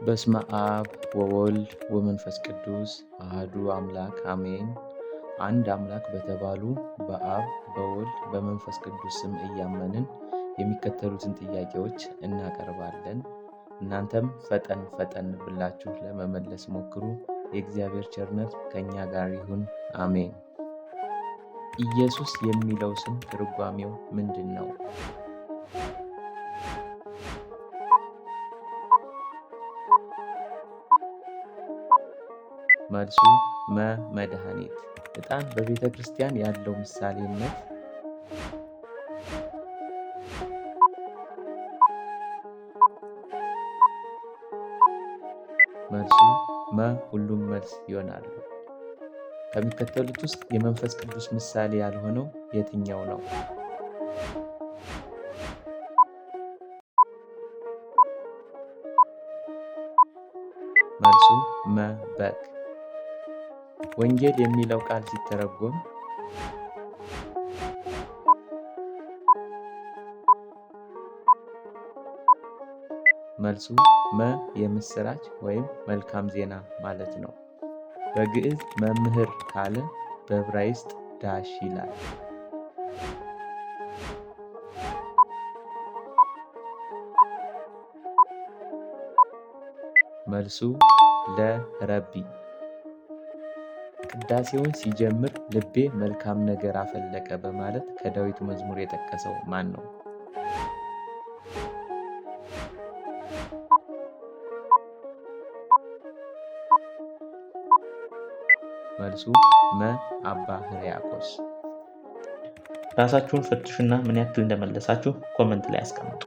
በስመ አብ ወወልድ ወመንፈስ ቅዱስ አሐዱ አምላክ አሜን። አንድ አምላክ በተባሉ በአብ በወልድ በመንፈስ ቅዱስ ስም እያመንን የሚከተሉትን ጥያቄዎች እናቀርባለን። እናንተም ፈጠን ፈጠን ብላችሁ ለመመለስ ሞክሩ። የእግዚአብሔር ቸርነት ከእኛ ጋር ይሁን፣ አሜን። ኢየሱስ የሚለው ስም ትርጓሜው ምንድን ነው? መልሱ መድኃኒት። ዕጣን በቤተ ክርስቲያን ያለው ምሳሌነት? መልሱ ሁሉም መልስ ይሆናሉ። ከሚከተሉት ውስጥ የመንፈስ ቅዱስ ምሳሌ ያልሆነው የትኛው ነው? መልሱ በግ። ወንጌል የሚለው ቃል ሲተረጎም? መልሱ የምስራች ወይም መልካም ዜና ማለት ነው። በግዕዝ መምህር ካለ በዕብራይስጥ ዳሽ ይላል። መልሱ ለረቢ። ቅዳሴውን ሲጀምር ልቤ መልካም ነገር አፈለቀ በማለት ከዳዊት መዝሙር የጠቀሰው ማን ነው? መልሱ አባ ሕርያቆስ። ራሳችሁን ፈትሹና ምን ያክል እንደመለሳችሁ ኮመንት ላይ አስቀምጡ።